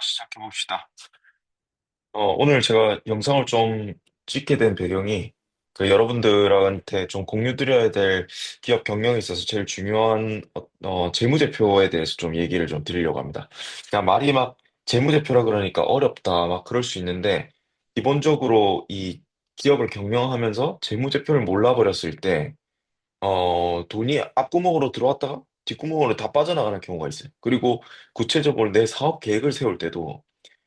시작해 봅시다. 오늘 제가 영상을 좀 찍게 된 배경이 여러분들한테 좀 공유드려야 될 기업 경영에 있어서 제일 중요한 재무제표에 대해서 좀 얘기를 좀 드리려고 합니다. 그냥 말이 막 재무제표라 그러니까 어렵다 막 그럴 수 있는데 기본적으로 이 기업을 경영하면서 재무제표를 몰라버렸을 때 돈이 앞구멍으로 들어왔다가 뒷구멍으로 다 빠져나가는 경우가 있어요. 그리고 구체적으로 내 사업 계획을 세울 때도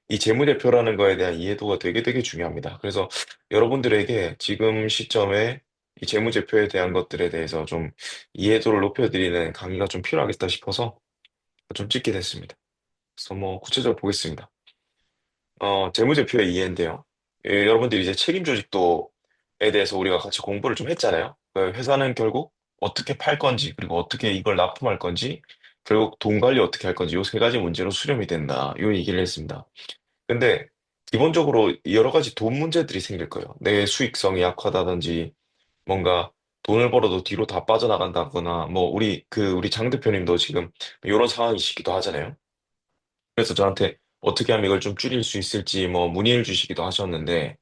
이 재무제표라는 거에 대한 이해도가 되게 되게 중요합니다. 그래서 여러분들에게 지금 시점에 이 재무제표에 대한 것들에 대해서 좀 이해도를 높여드리는 강의가 좀 필요하겠다 싶어서 좀 찍게 됐습니다. 그래서 뭐 구체적으로 보겠습니다. 재무제표의 이해인데요. 여러분들이 이제 책임조직도에 대해서 우리가 같이 공부를 좀 했잖아요. 그 회사는 결국 어떻게 팔 건지, 그리고 어떻게 이걸 납품할 건지, 결국 돈 관리 어떻게 할 건지, 요 세 가지 문제로 수렴이 된다. 요 얘기를 했습니다. 근데 기본적으로 여러 가지 돈 문제들이 생길 거예요. 내 수익성이 약하다든지 뭔가 돈을 벌어도 뒤로 다 빠져나간다거나 뭐 우리 장 대표님도 지금 이런 상황이시기도 하잖아요. 그래서 저한테 어떻게 하면 이걸 좀 줄일 수 있을지 뭐 문의를 주시기도 하셨는데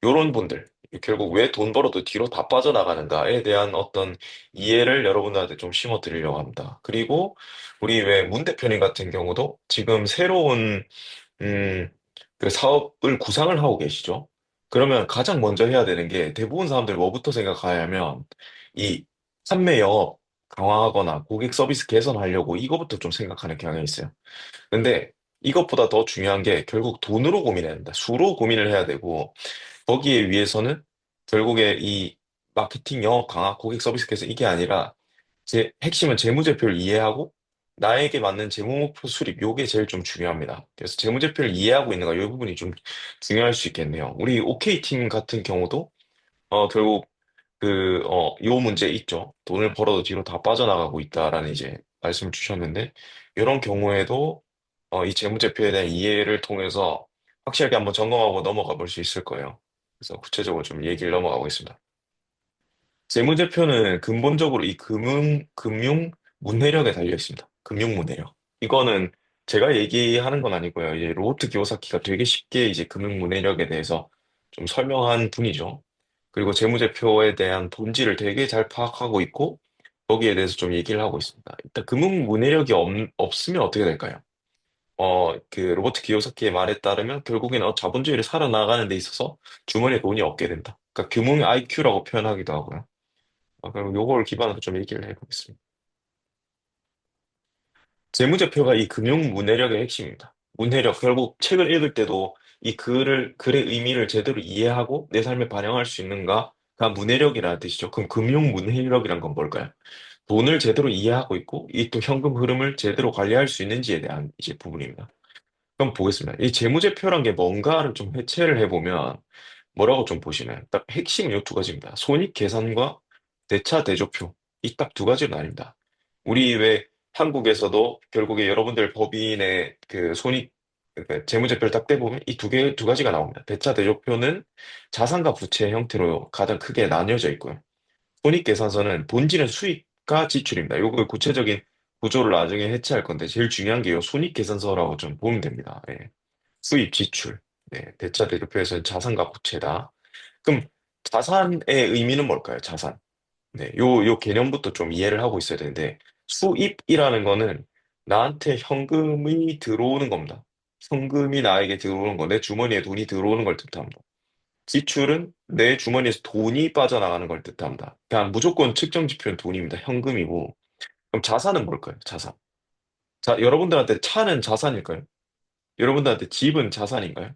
요런 분들 결국 왜 돈 벌어도 뒤로 다 빠져나가는가에 대한 어떤 이해를 여러분들한테 좀 심어 드리려고 합니다. 그리고 우리 왜 문 대표님 같은 경우도 지금 새로운 음, 그 사업을 구상을 하고 계시죠? 그러면 가장 먼저 해야 되는 게 대부분 사람들이 뭐부터 생각하냐면 이 판매 영업 강화하거나 고객 서비스 개선하려고 이거부터 좀 생각하는 경향이 있어요. 근데 이것보다 더 중요한 게 결국 돈으로 고민해야 된다. 수로 고민을 해야 되고 거기에 위해서는 결국에 이 마케팅 영업 강화 고객 서비스 개선 이게 아니라 제 핵심은 재무제표를 이해하고 나에게 맞는 재무목표 수립 요게 제일 좀 중요합니다. 그래서 재무제표를 이해하고 있는가 이 부분이 좀 중요할 수 있겠네요. 우리 OK 팀 같은 경우도 결국 요 문제 있죠. 돈을 벌어도 뒤로 다 빠져나가고 있다라는 이제 말씀을 주셨는데 이런 경우에도 이 재무제표에 대한 이해를 통해서 확실하게 한번 점검하고 넘어가 볼 수 있을 거예요. 그래서 구체적으로 좀 얘기를 넘어가 보겠습니다. 재무제표는 근본적으로 이 금융 문해력에 달려 있습니다. 금융 문해력. 이거는 제가 얘기하는 건 아니고요. 이제 로버트 기요사키가 되게 쉽게 이제 금융 문해력에 대해서 좀 설명한 분이죠. 그리고 재무제표에 대한 본질을 되게 잘 파악하고 있고 거기에 대해서 좀 얘기를 하고 있습니다. 일단 금융 문해력이 없으면 어떻게 될까요? 로버트 기요사키의 말에 따르면 결국에는 자본주의를 살아나가는 데 있어서 주머니에 돈이 없게 된다. 그러니까 금융 IQ라고 표현하기도 하고요. 그럼 요걸 기반으로 좀 얘기를 해보겠습니다. 재무제표가 이 금융 문해력의 핵심입니다. 문해력, 결국 책을 읽을 때도 이 글의 의미를 제대로 이해하고 내 삶에 반영할 수 있는가가 문해력이라는 뜻이죠. 그럼 금융 문해력이란 건 뭘까요? 돈을 제대로 이해하고 있고 이 또 현금 흐름을 제대로 관리할 수 있는지에 대한 이제 부분입니다. 그럼 보겠습니다. 이 재무제표란 게 뭔가를 좀 해체를 해보면 뭐라고 좀 보시나요? 딱 핵심은 이 두 가지입니다. 손익계산과 대차대조표. 이 딱 두 가지로 나뉩니다. 우리 왜 한국에서도 결국에 여러분들 법인의 그 재무제표를 딱 떼보면 이 두 가지가 나옵니다. 대차대조표는 자산과 부채의 형태로 가장 크게 나뉘어져 있고요. 손익계산서는 본질은 수익과 지출입니다. 요거 구체적인 구조를 나중에 해체할 건데 제일 중요한 게 요 손익계산서라고 좀 보면 됩니다. 예. 수입, 지출. 네, 대차대조표에서는 자산과 부채다. 그럼 자산의 의미는 뭘까요? 자산. 네, 요 개념부터 좀 이해를 하고 있어야 되는데 수입이라는 거는 나한테 현금이 들어오는 겁니다. 현금이 나에게 들어오는 거, 내 주머니에 돈이 들어오는 걸 뜻합니다. 지출은 내 주머니에서 돈이 빠져나가는 걸 뜻합니다. 그냥 무조건 측정 지표는 돈입니다. 현금이고. 그럼 자산은 뭘까요? 자산. 자, 여러분들한테 차는 자산일까요? 여러분들한테 집은 자산인가요?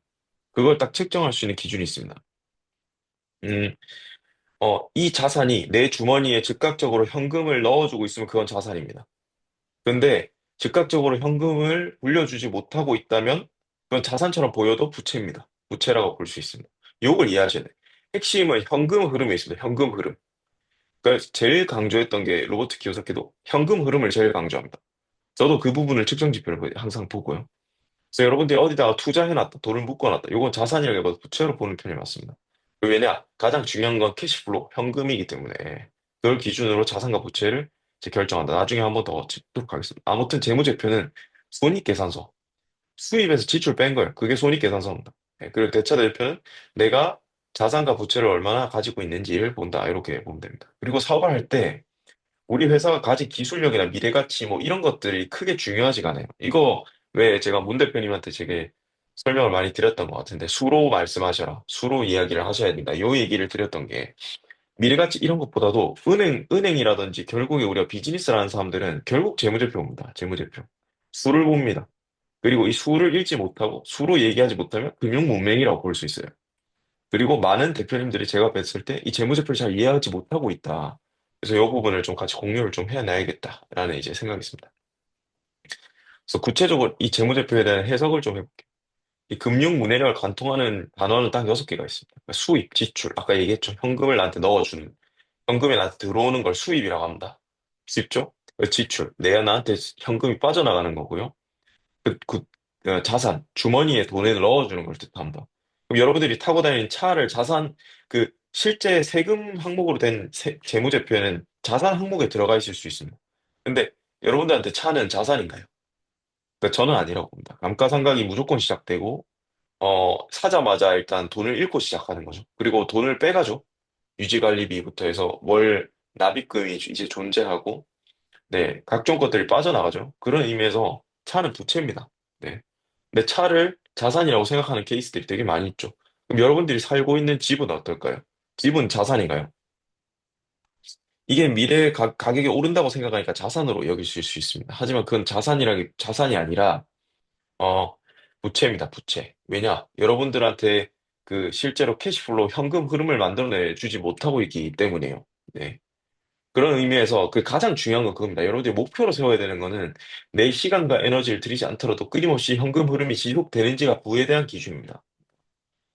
그걸 딱 측정할 수 있는 기준이 있습니다. 음, 이 자산이 내 주머니에 즉각적으로 현금을 넣어주고 있으면 그건 자산입니다. 근데 즉각적으로 현금을 물려주지 못하고 있다면 그건 자산처럼 보여도 부채입니다. 부채라고 볼 수 있습니다. 이걸 이해하셔야 돼요. 핵심은 현금 흐름에 있습니다. 현금 흐름. 그러니까 제일 강조했던 게 로버트 키요사키도 현금 흐름을 제일 강조합니다. 저도 그 부분을 측정 지표를 항상 보고요. 그래서 여러분들이 어디다가 투자해놨다, 돈을 묶어놨다. 이건 자산이라기보다 부채로 보는 편이 맞습니다. 왜냐? 가장 중요한 건 캐시플로우, 현금이기 때문에 그걸 기준으로 자산과 부채를 이제 결정한다. 나중에 한번 더 짚도록 하겠습니다. 아무튼 재무제표는 손익계산서. 수입에서 지출 뺀 거예요. 그게 손익계산서입니다. 예, 그리고 대차대표는 내가 자산과 부채를 얼마나 가지고 있는지를 본다. 이렇게 보면 됩니다. 그리고 사업을 할 때 우리 회사가 가진 기술력이나 미래가치 뭐 이런 것들이 크게 중요하지가 않아요. 이거 왜 제가 문 대표님한테 되게 설명을 많이 드렸던 것 같은데 수로 말씀하셔라. 수로 이야기를 하셔야 된다. 요 얘기를 드렸던 게 미래가치 이런 것보다도 은행이라든지 결국에 우리가 비즈니스를 하는 사람들은 결국 재무제표입니다. 재무제표. 수를 봅니다. 그리고 이 수를 읽지 못하고 수로 얘기하지 못하면 금융문맹이라고 볼 수 있어요. 그리고 많은 대표님들이 제가 뵀을 때 이 재무제표를 잘 이해하지 못하고 있다. 그래서 이 부분을 좀 같이 공유를 좀 해놔야겠다라는 이제 생각이 있습니다. 그래서 구체적으로 이 재무제표에 대한 해석을 좀 해볼게요. 이 금융문해력을 관통하는 단어는 딱 6개가 있습니다. 그러니까 수입, 지출, 아까 얘기했죠. 현금을 나한테 넣어주는, 현금이 나한테 들어오는 걸 수입이라고 합니다. 쉽죠? 지출, 내가 나한테 현금이 빠져나가는 거고요. 그, 그, 자산, 주머니에 돈을 넣어주는 걸 뜻합니다. 그럼 여러분들이 타고 다니는 차를 실제 세금 항목으로 된 재무제표에는 자산 항목에 들어가 있을 수 있습니다. 근데 여러분들한테 차는 자산인가요? 그러니까 저는 아니라고 봅니다. 감가상각이 무조건 시작되고, 사자마자 일단 돈을 잃고 시작하는 거죠. 그리고 돈을 빼가죠. 유지관리비부터 해서 월 납입금이 이제 존재하고, 네, 각종 것들이 빠져나가죠. 그런 의미에서 차는 부채입니다. 네. 근데 차를 자산이라고 생각하는 케이스들이 되게 많이 있죠. 그럼 여러분들이 살고 있는 집은 어떨까요? 집은 자산인가요? 이게 미래에 가격이 오른다고 생각하니까 자산으로 여기실 수 있습니다. 하지만 그건 자산이 아니라, 어, 부채입니다, 부채. 왜냐? 여러분들한테 실제로 캐시플로우, 현금 흐름을 만들어내 주지 못하고 있기 때문이에요. 네. 그런 의미에서 가장 중요한 건 그겁니다. 여러분들이 목표로 세워야 되는 거는 내 시간과 에너지를 들이지 않더라도 끊임없이 현금 흐름이 지속되는지가 부에 대한 기준입니다.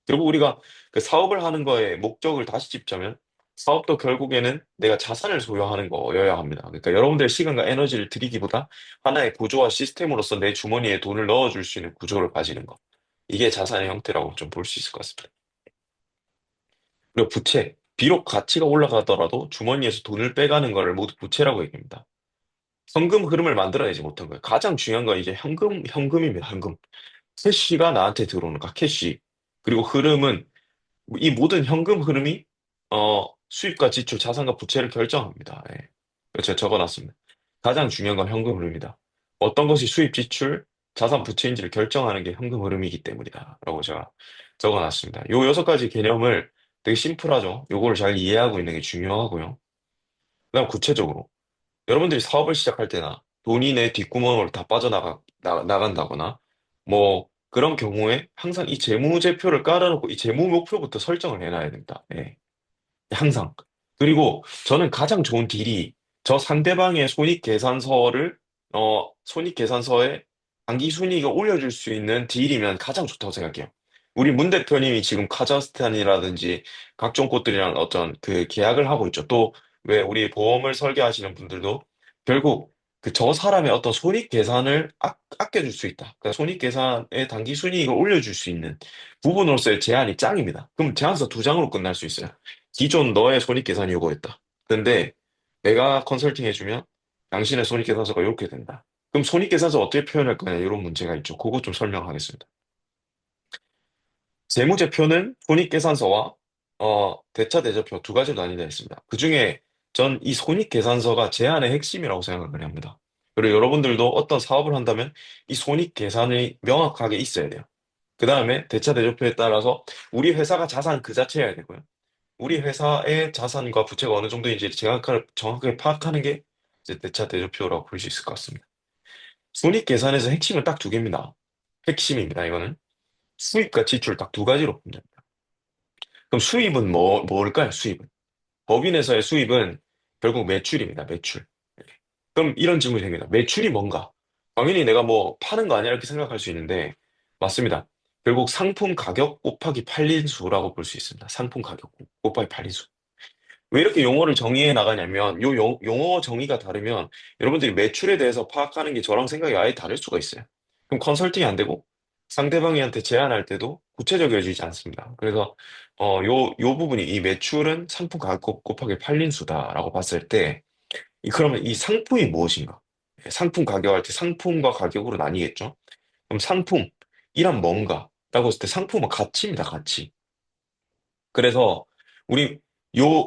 결국 우리가 사업을 하는 거에 목적을 다시 짚자면 사업도 결국에는 내가 자산을 소유하는 거여야 합니다. 그러니까 여러분들의 시간과 에너지를 들이기보다 하나의 구조와 시스템으로서 내 주머니에 돈을 넣어줄 수 있는 구조를 가지는 거. 이게 자산의 형태라고 좀 볼 수 있을 것 같습니다. 그리고 부채. 비록 가치가 올라가더라도 주머니에서 돈을 빼가는 거를 모두 부채라고 얘기합니다. 현금 흐름을 만들어내지 못한 거예요. 가장 중요한 건 이제 현금입니다. 현금. 캐시가 나한테 들어오는가, 캐시. 그리고 흐름은 이 모든 현금 흐름이 수입과 지출, 자산과 부채를 결정합니다. 예. 제가 적어놨습니다. 가장 중요한 건 현금 흐름이다. 어떤 것이 수입, 지출, 자산, 부채인지를 결정하는 게 현금 흐름이기 때문이다. 라고 제가 적어놨습니다. 요 6가지 개념을 되게 심플하죠. 요거를 잘 이해하고 있는 게 중요하고요. 그다음 구체적으로 여러분들이 사업을 시작할 때나 돈이 내 뒷구멍으로 다 나간다거나 뭐 그런 경우에 항상 이 재무제표를 깔아놓고 이 재무 목표부터 설정을 해놔야 됩니다. 예. 항상. 그리고 저는 가장 좋은 딜이 저 상대방의 손익계산서에 당기순이익을 올려줄 수 있는 딜이면 가장 좋다고 생각해요. 우리 문 대표님이 지금 카자흐스탄이라든지 각종 곳들이랑 어떤 계약을 하고 있죠. 또 왜 우리 보험을 설계하시는 분들도 결국 저 사람의 어떤 손익계산을 아껴줄 수 있다. 그러니까 손익계산에 당기순이익을 올려줄 수 있는 부분으로서의 제한이 짱입니다. 그럼 제안서 2장으로 끝날 수 있어요. 기존 너의 손익계산이 요거였다. 근데 내가 컨설팅 해주면 당신의 손익계산서가 이렇게 된다. 그럼 손익계산서 어떻게 표현할 거냐 이런 문제가 있죠. 그거 좀 설명하겠습니다. 재무제표는 손익계산서와 대차대조표 2가지로 나뉘어 있습니다. 그중에 전 이 손익계산서가 제안의 핵심이라고 생각을 합니다. 그리고 여러분들도 어떤 사업을 한다면 이 손익계산이 명확하게 있어야 돼요. 그 다음에 대차대조표에 따라서 우리 회사가 자산 그 자체여야 되고요. 우리 회사의 자산과 부채가 어느 정도인지 정확하게 파악하는 게 이제 대차 대조표라고 볼 수 있을 것 같습니다. 손익 계산에서 핵심은 딱 2개입니다. 핵심입니다. 이거는 수입과 지출 딱 2가지로 봅니다. 그럼 수입은 뭘까요? 수입은 법인에서의 수입은 결국 매출입니다. 매출. 그럼 이런 질문이 생깁니다. 매출이 뭔가? 당연히 내가 뭐 파는 거 아니야 이렇게 생각할 수 있는데 맞습니다. 결국 상품 가격 곱하기 팔린 수라고 볼 수 있습니다. 상품 가격 곱하기 팔린 수. 왜 이렇게 용어를 정의해 나가냐면, 용어 정의가 다르면 여러분들이 매출에 대해서 파악하는 게 저랑 생각이 아예 다를 수가 있어요. 그럼 컨설팅이 안 되고 상대방한테 제안할 때도 구체적이어지지 않습니다. 그래서 요 부분이 이 매출은 상품 가격 곱하기 팔린 수다라고 봤을 때, 그러면 이 상품이 무엇인가? 상품 가격할 때 상품과 가격으로 나뉘겠죠? 그럼 상품, 이란 뭔가? 라고 했을 때 상품은 가치입니다, 가치. 그래서 우리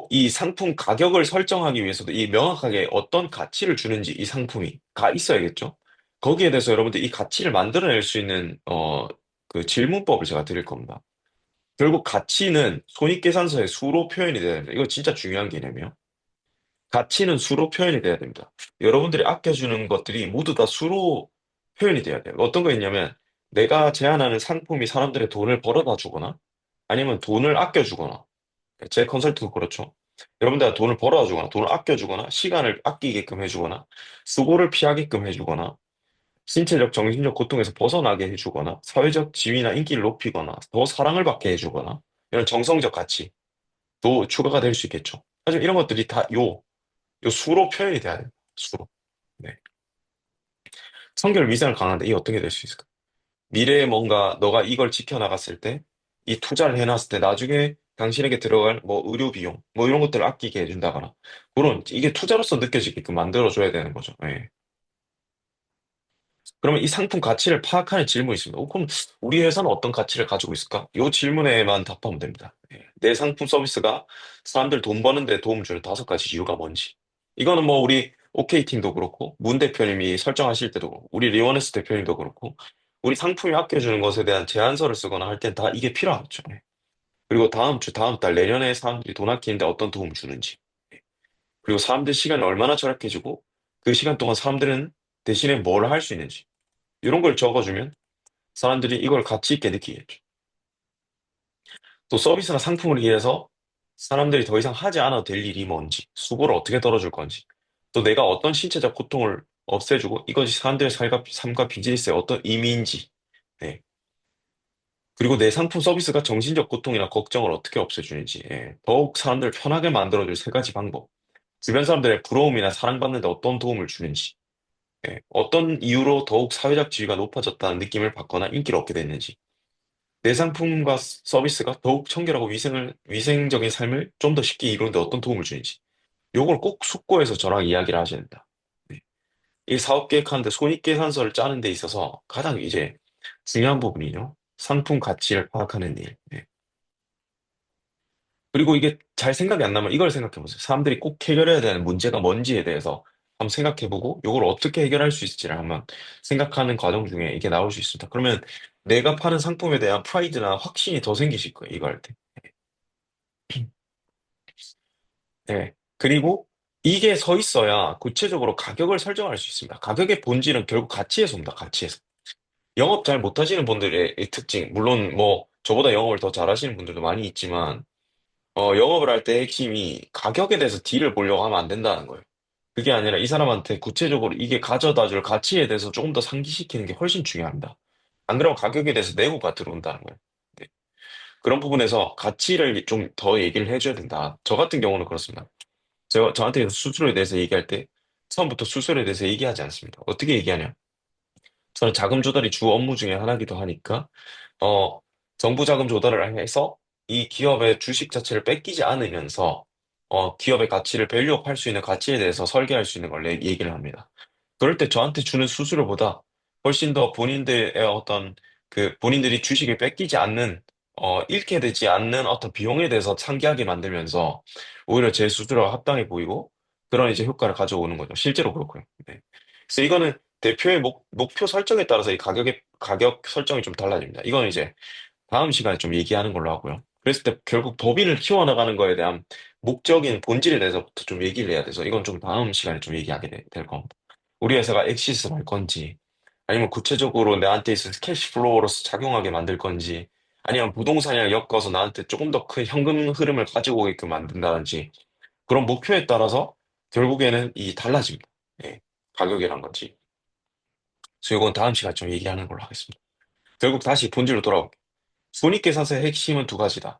이 상품 가격을 설정하기 위해서도 이 명확하게 어떤 가치를 주는지 이 상품이 가 있어야겠죠? 거기에 대해서 여러분들 이 가치를 만들어낼 수 있는, 그 질문법을 제가 드릴 겁니다. 결국 가치는 손익계산서의 수로 표현이 돼야 됩니다. 이거 진짜 중요한 개념이에요. 가치는 수로 표현이 돼야 됩니다. 여러분들이 아껴주는 것들이 모두 다 수로 표현이 돼야 돼요. 어떤 거 있냐면 내가 제안하는 상품이 사람들의 돈을 벌어다 주거나 아니면 돈을 아껴주거나 제 컨설팅도 그렇죠. 여러분들가 돈을 벌어다 주거나 돈을 아껴주거나 시간을 아끼게끔 해주거나 수고를 피하게끔 해주거나 신체적, 정신적 고통에서 벗어나게 해주거나 사회적 지위나 인기를 높이거나 더 사랑을 받게 해주거나 이런 정성적 가치도 추가가 될 수 있겠죠. 하지만 이런 것들이 다 요 수로 표현이 돼야 돼요. 수로. 네. 성결 위생을 강화하는데 이게 어떻게 될 수 있을까? 미래에 뭔가 너가 이걸 지켜나갔을 때, 이 투자를 해놨을 때 나중에 당신에게 들어갈 뭐 의료 비용, 뭐 이런 것들을 아끼게 해준다거나, 그런, 이게 투자로서 느껴지게끔 만들어줘야 되는 거죠. 예. 그러면 이 상품 가치를 파악하는 질문이 있습니다. 그럼 우리 회사는 어떤 가치를 가지고 있을까? 이 질문에만 답하면 됩니다. 예. 내 상품 서비스가 사람들 돈 버는데 도움 주는 5가지 이유가 뭔지. 이거는 뭐 우리 OK 팀도 그렇고, 문 대표님이 설정하실 때도 그렇고, 우리 리원에스 대표님도 그렇고, 우리 상품이 아껴주는 것에 대한 제안서를 쓰거나 할 땐 다 이게 필요하죠. 예. 그리고 다음 주, 다음 달, 내년에 사람들이 돈 아끼는데 어떤 도움을 주는지. 예. 그리고 사람들 시간이 얼마나 절약해지고, 그 시간 동안 사람들은 대신에 뭘 할 수 있는지. 이런 걸 적어주면 사람들이 이걸 가치 있게 느끼겠죠. 또 서비스나 상품을 위해서 사람들이 더 이상 하지 않아도 될 일이 뭔지, 수고를 어떻게 덜어줄 건지, 또 내가 어떤 신체적 고통을 없애주고 이것이 사람들의 삶과 비즈니스에 어떤 의미인지, 네. 그리고 내 상품 서비스가 정신적 고통이나 걱정을 어떻게 없애주는지, 예. 더욱 사람들을 편하게 만들어줄 3가지 방법. 주변 사람들의 부러움이나 사랑받는 데 어떤 도움을 주는지, 예. 어떤 이유로 더욱 사회적 지위가 높아졌다는 느낌을 받거나 인기를 얻게 됐는지, 내 상품과 서비스가 더욱 청결하고 위생적인 삶을 좀 더 쉽게 이루는데 어떤 도움을 주는지. 요걸 꼭 숙고해서 저랑 이야기를 하셔야 된다. 네. 이 사업 계획하는데 손익계산서를 짜는 데 있어서 가장 이제 중요한 부분이죠. 상품 가치를 파악하는 일. 네. 그리고 이게 잘 생각이 안 나면 이걸 생각해 보세요. 사람들이 꼭 해결해야 되는 문제가 뭔지에 대해서 한번 생각해 보고 이걸 어떻게 해결할 수 있을지를 한번 생각하는 과정 중에 이게 나올 수 있습니다. 그러면 내가 파는 상품에 대한 프라이드나 확신이 더 생기실 거예요. 이거 할 때. 네. 그리고 이게 서 있어야 구체적으로 가격을 설정할 수 있습니다. 가격의 본질은 결국 가치에서 옵니다. 가치에서. 영업 잘 못하시는 분들의 이 특징, 물론 뭐 저보다 영업을 더 잘하시는 분들도 많이 있지만, 영업을 할 때 핵심이 가격에 대해서 딜을 보려고 하면 안 된다는 거예요. 그게 아니라 이 사람한테 구체적으로 이게 가져다 줄 가치에 대해서 조금 더 상기시키는 게 훨씬 중요합니다. 안 그러면 가격에 대해서 내고가 들어온다는 거예요. 네. 그런 부분에서 가치를 좀 더 얘기를 해줘야 된다. 저 같은 경우는 그렇습니다. 저한테 수수료에 대해서 얘기할 때 처음부터 수수료에 대해서 얘기하지 않습니다. 어떻게 얘기하냐? 저는 자금 조달이 주 업무 중에 하나이기도 하니까 어, 정부 자금 조달을 해서 이 기업의 주식 자체를 뺏기지 않으면서 기업의 가치를 밸류업할 수 있는 가치에 대해서 설계할 수 있는 걸 얘기를 합니다. 그럴 때 저한테 주는 수수료보다 훨씬 더 본인들의 어떤 그 본인들이 주식을 뺏기지 않는 잃게 되지 않는 어떤 비용에 대해서 상기하게 만들면서 오히려 제 수수료가 합당해 보이고 그런 이제 효과를 가져오는 거죠. 실제로 그렇고요. 네. 그래서 이거는 대표의 목표 설정에 따라서 이 가격 설정이 좀 달라집니다. 이건 이제 다음 시간에 좀 얘기하는 걸로 하고요. 그랬을 때 결국 법인을 키워나가는 거에 대한 목적인 본질에 대해서부터 좀 얘기를 해야 돼서 이건 좀 다음 시간에 좀 얘기하게 될 겁니다. 우리 회사가 엑시스를 할 건지, 아니면 구체적으로 나한테 있어서 캐시플로우로서 작용하게 만들 건지, 아니면 부동산이랑 엮어서 나한테 조금 더 큰 현금 흐름을 가지고 오게끔 만든다든지, 그런 목표에 따라서 결국에는 이 달라집니다. 예, 가격이란 건지. 그래서 이건 다음 시간에 좀 얘기하는 걸로 하겠습니다. 결국 다시 본질로 돌아올게요. 손익계산서의 핵심은 2가지다.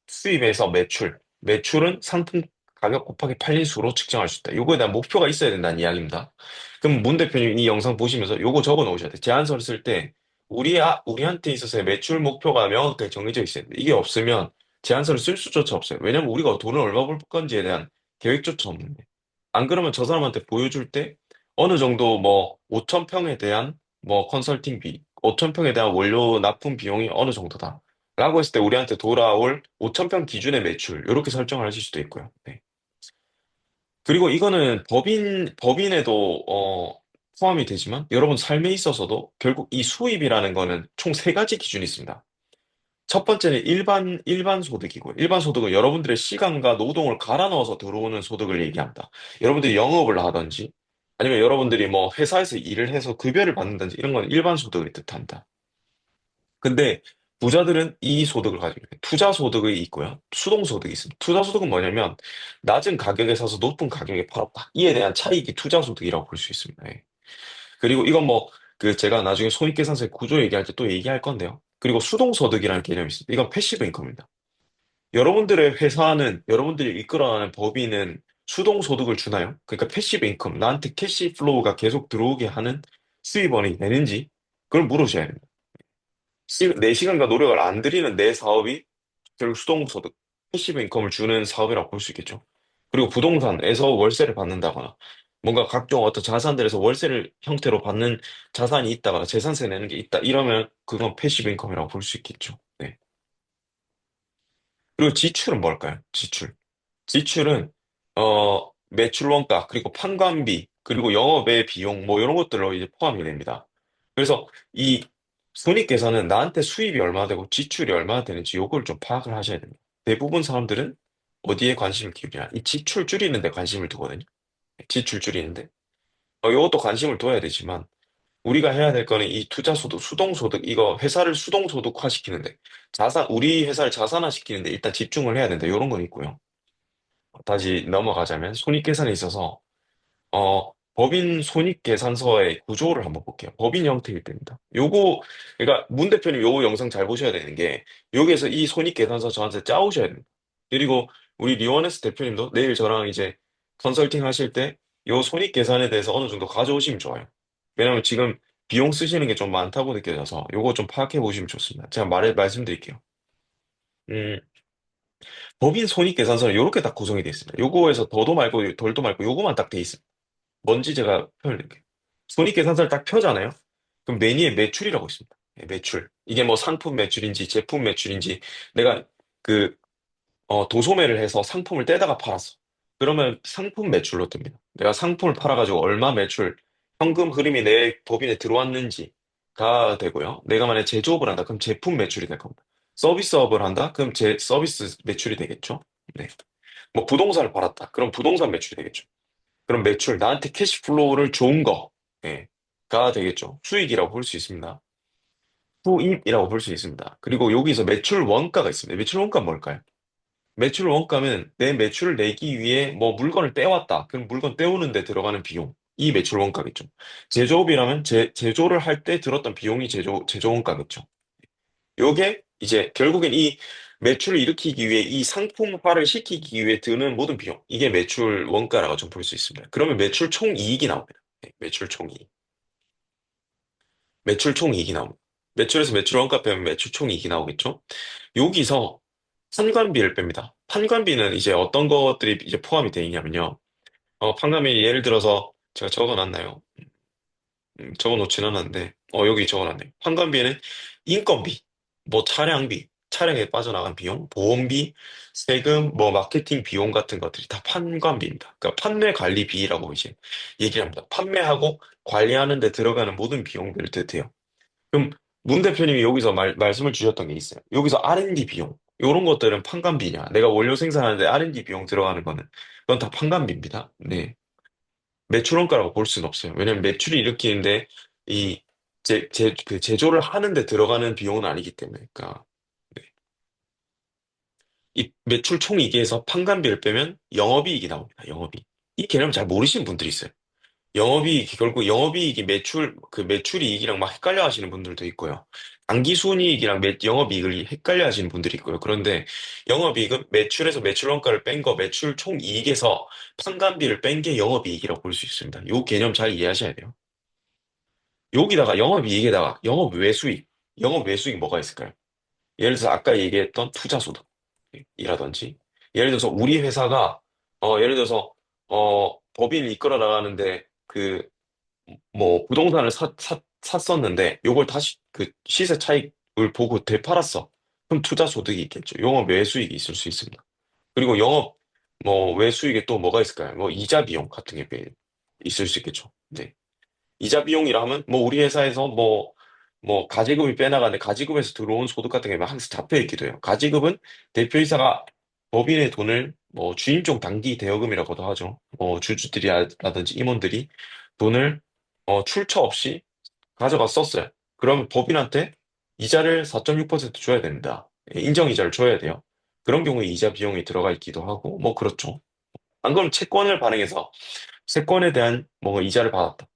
수입에서 매출. 매출은 상품 가격 곱하기 팔린 수로 측정할 수 있다. 요거에 대한 목표가 있어야 된다는 이야기입니다. 그럼 문 대표님 이 영상 보시면서 요거 적어 놓으셔야 돼요. 제안서를 쓸 때 우리한테 있어서의 매출 목표가 명확하게 정해져 있어야 돼요. 이게 없으면 제안서를 쓸 수조차 없어요. 왜냐면 우리가 돈을 얼마 벌 건지에 대한 계획조차 없는데. 안 그러면 저 사람한테 보여줄 때 어느 정도 뭐 5천 평에 대한 뭐 컨설팅비, 5천 평에 대한 원료 납품 비용이 어느 정도다. 라고 했을 때 우리한테 돌아올 5천 평 기준의 매출, 이렇게 설정을 하실 수도 있고요. 네. 그리고 이거는 법인에도, 포함이 되지만, 여러분 삶에 있어서도 결국 이 수입이라는 거는 총 세 가지 기준이 있습니다. 첫 번째는 일반 소득이고, 일반 소득은 여러분들의 시간과 노동을 갈아 넣어서 들어오는 소득을 얘기합니다. 여러분들이 영업을 하든지, 아니면 여러분들이 뭐 회사에서 일을 해서 급여를 받는다든지, 이런 건 일반 소득을 뜻합니다. 근데 부자들은 이 소득을 가지고 있어요. 투자 소득이 있고요. 수동 소득이 있습니다. 투자 소득은 뭐냐면, 낮은 가격에 사서 높은 가격에 팔았다. 이에 대한 차익이 투자 소득이라고 볼 수 있습니다. 예. 그리고 이건 뭐, 제가 나중에 손익계산서의 구조 얘기할 때 또 얘기할 건데요. 그리고 수동소득이라는 개념이 있습니다. 이건 패시브 인컴입니다. 여러분들의 회사는, 여러분들이 이끌어가는 법인은 수동소득을 주나요? 그러니까 패시브 인컴, 나한테 캐시 플로우가 계속 들어오게 하는 수입원이 되는지, 그걸 물으셔야 됩니다. 내 시간과 노력을 안 들이는 내 사업이 결국 수동소득, 패시브 인컴을 주는 사업이라고 볼 수 있겠죠. 그리고 부동산에서 월세를 받는다거나, 뭔가 각종 어떤 자산들에서 월세를 형태로 받는 자산이 있다거나, 재산세 내는 게 있다. 이러면 그건 패시브 인컴이라고 볼 수 있겠죠. 네. 그리고 지출은 뭘까요? 지출. 지출은, 매출 원가, 그리고 판관비, 그리고 영업의 비용, 뭐 이런 것들로 이제 포함이 됩니다. 그래서 이 손익계산은 나한테 수입이 얼마나 되고 지출이 얼마나 되는지 요걸 좀 파악을 하셔야 됩니다. 대부분 사람들은 어디에 관심을 기울이냐? 이 지출 줄이는 데 관심을 두거든요. 지출 줄이는데. 요것도 관심을 둬야 되지만, 우리가 해야 될 거는 이 투자소득, 수동소득, 이거 회사를 수동소득화 시키는데, 우리 회사를 자산화 시키는데 일단 집중을 해야 된다. 이런 건 있고요. 다시 넘어가자면, 손익계산에 있어서 법인 손익계산서의 구조를 한번 볼게요. 법인 형태일 때입니다. 그러니까 문 대표님 요 영상 잘 보셔야 되는 게, 여기에서 이 손익계산서 저한테 짜오셔야 됩니다. 그리고 우리 리원에스 대표님도 내일 저랑 이제 컨설팅 하실 때 요 손익계산에 대해서 어느 정도 가져오시면 좋아요. 왜냐면 지금 비용 쓰시는 게 좀 많다고 느껴져서 요거 좀 파악해 보시면 좋습니다. 제가 말씀드릴게요. 음, 법인 손익계산서는 요렇게 딱 구성이 되어 있습니다. 요거에서 더도 말고 덜도 말고 요거만 딱 돼 있습니다. 뭔지 제가 표현할게요. 손익계산서를 딱 펴잖아요. 그럼 메뉴에 매출이라고 있습니다. 예, 매출. 이게 뭐 상품 매출인지 제품 매출인지, 내가 그 도소매를 해서 상품을 떼다가 팔았어. 그러면 상품 매출로 뜹니다. 내가 상품을 팔아가지고 얼마 매출, 현금 흐름이 내 법인에 들어왔는지가 되고요. 내가 만약에 제조업을 한다. 그럼 제품 매출이 될 겁니다. 서비스업을 한다. 그럼 제 서비스 매출이 되겠죠. 네. 뭐 부동산을 팔았다. 그럼 부동산 매출이 되겠죠. 그럼 매출, 나한테 캐시플로우를 좋은 거, 예, 가 되겠죠. 수익이라고 볼 수 있습니다. 수입이라고 볼 수 있습니다. 그리고 여기서 매출 원가가 있습니다. 매출 원가 뭘까요? 매출 원가는 내 매출을 내기 위해 뭐 물건을 떼왔다. 그럼 물건 떼우는 데 들어가는 비용. 이 매출 원가겠죠. 제조업이라면 제조를 할 때 들었던 비용이 제조 원가겠죠. 요게 이제 결국엔 이 매출을 일으키기 위해 이 상품화를 시키기 위해 드는 모든 비용. 이게 매출 원가라고 좀 볼 수 있습니다. 그러면 매출 총이익이 나옵니다. 네, 매출 총이익. 매출 총이익이 나옵니다. 매출에서 매출 원가 빼면 매출 총이익이 나오겠죠? 여기서 판관비를 뺍니다. 판관비는 이제 어떤 것들이 이제 포함이 되어 있냐면요. 판관비 예를 들어서 제가 적어놨나요? 적어놓진 않았는데, 여기 적어놨네요. 판관비에는 인건비, 뭐 차량비, 차량에 빠져나간 비용, 보험비, 세금, 뭐 마케팅 비용 같은 것들이 다 판관비입니다. 그러니까 판매 관리비라고 이제 얘기를 합니다. 판매하고 관리하는 데 들어가는 모든 비용들을 뜻해요. 그럼 문 대표님이 여기서 말씀을 주셨던 게 있어요. 여기서 R&D 비용, 이런 것들은 판관비냐? 내가 원료 생산하는데 R&D 비용 들어가는 거는 그건 다 판관비입니다. 네. 매출원가라고 볼 수는 없어요. 왜냐면 매출이 일으키는데 이 제조를 하는데 들어가는 비용은 아니기 때문에. 그러니까 네. 이 매출 총이익에서 판관비를 빼면 영업이익이 나옵니다. 영업이익. 이 개념을 잘 모르시는 분들이 있어요. 영업이익이 결국 영업이익이 매출이익이랑 막 헷갈려 하시는 분들도 있고요. 당기순이익이랑 영업이익을 헷갈려 하시는 분들이 있고요. 그런데 영업이익은 매출에서 매출원가를 뺀 거, 매출 총이익에서 판관비를 뺀 게 영업이익이라고 볼 수 있습니다. 이 개념 잘 이해하셔야 돼요. 여기다가 영업이익에다가 영업외수익 뭐가 있을까요? 예를 들어서 아까 얘기했던 투자소득이라든지, 예를 들어서 우리 회사가 예를 들어서 법인을 이끌어 나가는데 뭐 부동산을 샀었는데 요걸 다시 그 시세 차익을 보고 되팔았어. 그럼 투자 소득이 있겠죠. 영업 외수익이 있을 수 있습니다. 그리고 영업 뭐 외수익에 또 뭐가 있을까요? 뭐 이자 비용 같은 게 있을 수 있겠죠. 네. 이자 비용이라 하면 뭐 우리 회사에서 뭐 가지급이 빼나가는데 가지급에서 들어온 소득 같은 게 막 항상 잡혀 있기도 해요. 가지급은 대표이사가 법인의 돈을 뭐 주인종 단기 대여금이라고도 하죠. 주주들이라든지 임원들이 돈을 출처 없이 가져가 썼어요. 그러면 법인한테 이자를 4.6% 줘야 됩니다. 예, 인정이자를 줘야 돼요. 그런 경우에 이자 비용이 들어가 있기도 하고 뭐 그렇죠. 안 그러면 채권을 발행해서 채권에 대한 뭐 이자를 받았다.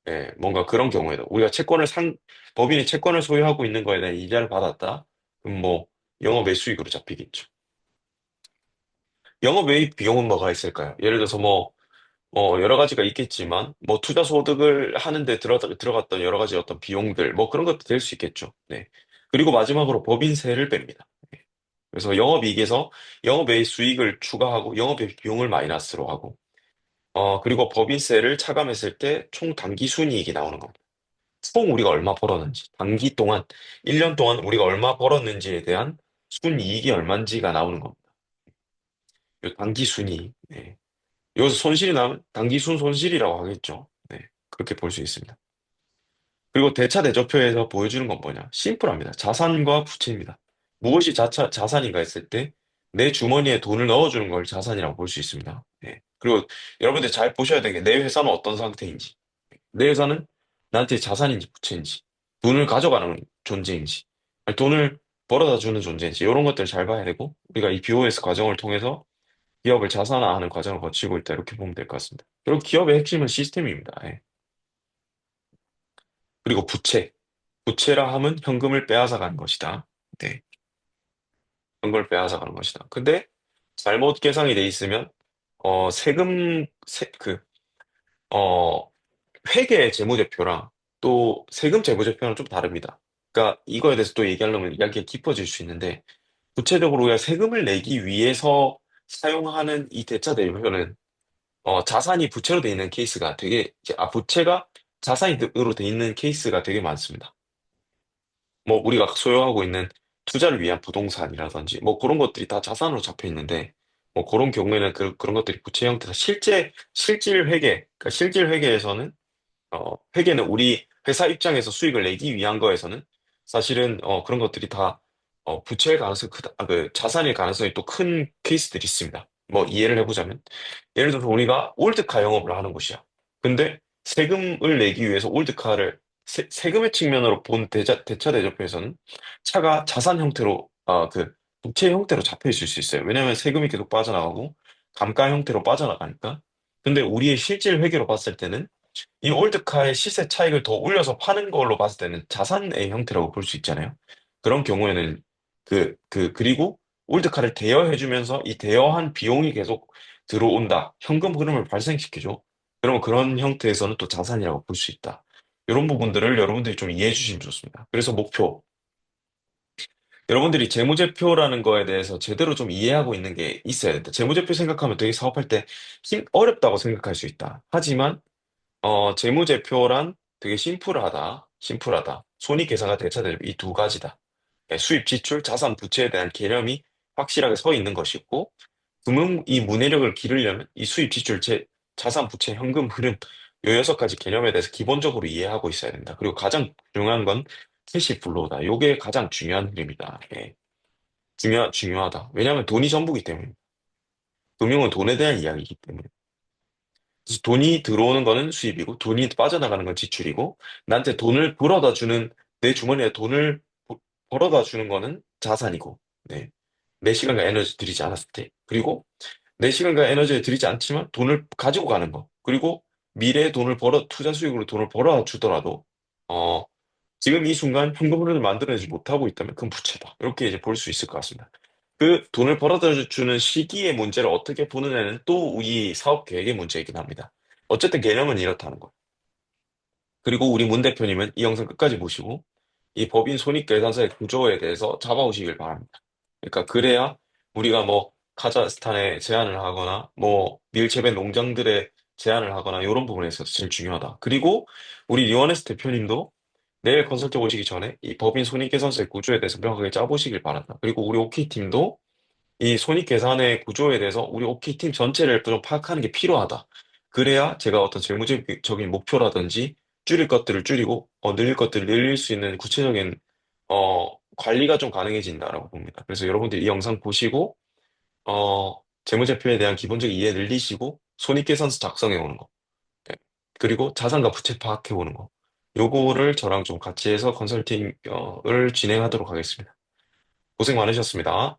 예, 뭔가 그런 경우에도 우리가 법인이 채권을 소유하고 있는 거에 대한 이자를 받았다. 그럼 뭐 영업 외수익으로 잡히겠죠. 영업 외입 비용은 뭐가 있을까요? 예를 들어서 여러 가지가 있겠지만 뭐 투자 소득을 하는데 들어갔던 여러 가지 어떤 비용들 뭐 그런 것도 될 수 있겠죠. 네. 그리고 마지막으로 법인세를 뺍니다. 네. 그래서 영업이익에서 영업 외 수익을 추가하고 영업 외 비용을 마이너스로 하고 그리고 법인세를 차감했을 때 총 당기 순이익이 나오는 겁니다. 총 우리가 얼마 벌었는지, 단기 동안, 1년 동안 우리가 얼마 벌었는지에 대한 순이익이 얼마인지가 나오는 겁니다. 요 단기 순이익. 네. 여기서 손실이 나면 단기 손실이라고 하겠죠. 네. 그렇게 볼 수 있습니다. 그리고 대차 대조표에서 보여주는 건 뭐냐? 심플합니다. 자산과 부채입니다. 무엇이 자산인가 했을 때 내 주머니에 돈을 넣어주는 걸 자산이라고 볼 수 있습니다. 네. 그리고 여러분들 잘 보셔야 되는 게 내 회사는 어떤 상태인지. 내 회사는 나한테 자산인지 부채인지, 돈을 가져가는 존재인지, 아니, 돈을 벌어다 주는 존재인지, 이런 것들을 잘 봐야 되고, 우리가 이 BOS 과정을 통해서 기업을 자산화하는 과정을 거치고 있다. 이렇게 보면 될 것 같습니다. 그리고 기업의 핵심은 시스템입니다. 예. 그리고 부채. 부채라 함은 현금을 빼앗아 가는 것이다. 네. 현금을 빼앗아 가는 것이다. 근데 잘못 계상이 돼 있으면, 세금, 어, 회계 재무제표랑 또 세금 재무제표랑 좀 다릅니다. 그러니까 이거에 대해서 또 얘기하려면 이야기가 깊어질 수 있는데 구체적으로 우리가 세금을 내기 위해서 사용하는 이 대차대조표는 자산이 부채로 돼 있는 케이스가 부채가 자산으로 돼 있는 케이스가 되게 많습니다. 뭐 우리가 소유하고 있는 투자를 위한 부동산이라든지 뭐 그런 것들이 다 자산으로 잡혀 있는데 뭐 그런 경우에는 그런 것들이 부채 형태다. 실질 회계, 그러니까 실질 회계에서는 회계는 우리 회사 입장에서 수익을 내기 위한 거에서는 사실은 그런 것들이 다 부채일 가능성이 크다, 자산일 가능성이 또 큰 케이스들이 있습니다. 뭐 이해를 해보자면 예를 들어서 우리가 올드카 영업을 하는 곳이야. 근데 세금을 내기 위해서 올드카를 세금의 측면으로 본 대차 대조표에서는 차가 자산 형태로 부채 형태로 잡혀 있을 수 있어요. 왜냐하면 세금이 계속 빠져나가고 감가 형태로 빠져나가니까. 근데 우리의 실질 회계로 봤을 때는 이 올드카의 시세 차익을 더 올려서 파는 걸로 봤을 때는 자산의 형태라고 볼 수 있잖아요. 그런 경우에는 그리고 올드카를 대여해주면서 이 대여한 비용이 계속 들어온다. 현금 흐름을 발생시키죠. 그러면 그런 형태에서는 또 자산이라고 볼 수 있다. 이런 부분들을 여러분들이 좀 이해해 주시면 좋습니다. 그래서 목표. 여러분들이 재무제표라는 거에 대해서 제대로 좀 이해하고 있는 게 있어야 된다. 재무제표 생각하면 되게 사업할 때 어렵다고 생각할 수 있다. 하지만 재무제표란 되게 심플하다. 손익계산과 대차대비 이 두 가지다. 예, 수입, 지출, 자산, 부채에 대한 개념이 확실하게 서 있는 것이고, 이 문해력을 기르려면 이 수입, 지출, 자산, 부채, 현금, 흐름, 요 여섯 가지 개념에 대해서 기본적으로 이해하고 있어야 된다. 그리고 가장 중요한 건 캐시 플로우다. 요게 가장 중요한 흐름이다. 예, 중요하다. 왜냐하면 돈이 전부기 때문에. 금융은 돈에 대한 이야기이기 때문에. 그래서 돈이 들어오는 거는 수입이고 돈이 빠져나가는 건 지출이고 나한테 돈을 벌어다 주는 내 주머니에 돈을 벌어다 주는 거는 자산이고 네. 내 시간과 에너지 들이지 않았을 때 그리고 내 시간과 에너지를 들이지 않지만 돈을 가지고 가는 거 그리고 미래에 돈을 벌어 투자 수익으로 돈을 벌어 주더라도 어 지금 이 순간 현금흐름을 만들어내지 못하고 있다면 그건 부채다 이렇게 이제 볼 수 있을 것 같습니다. 그 돈을 벌어다 주는 시기의 문제를 어떻게 보느냐는 또 우리 사업 계획의 문제이긴 합니다. 어쨌든 개념은 이렇다는 거. 그리고 우리 문 대표님은 이 영상 끝까지 보시고 이 법인 손익계산서의 구조에 대해서 잡아오시길 바랍니다. 그러니까 그래야 우리가 뭐 카자흐스탄에 제안을 하거나 뭐 밀재배 농장들에 제안을 하거나 이런 부분에 있어서 제일 중요하다. 그리고 우리 리원에스 대표님도 내일 컨설팅 오시기 전에 이 법인 손익계산서의 구조에 대해서 명확하게 짜보시길 바란다. 그리고 우리 Ok팀도 이 손익계산의 구조에 대해서 우리 Ok팀 전체를 좀 파악하는 게 필요하다. 그래야 제가 어떤 재무적인 목표라든지 줄일 것들을 줄이고 늘릴 것들을 늘릴 수 있는 구체적인 관리가 좀 가능해진다라고 봅니다. 그래서 여러분들이 이 영상 보시고 재무제표에 대한 기본적인 이해 늘리시고 손익계산서 작성해 오는 거. 네. 그리고 자산과 부채 파악해 오는 거. 요거를 저랑 좀 같이 해서 컨설팅을 진행하도록 하겠습니다. 고생 많으셨습니다.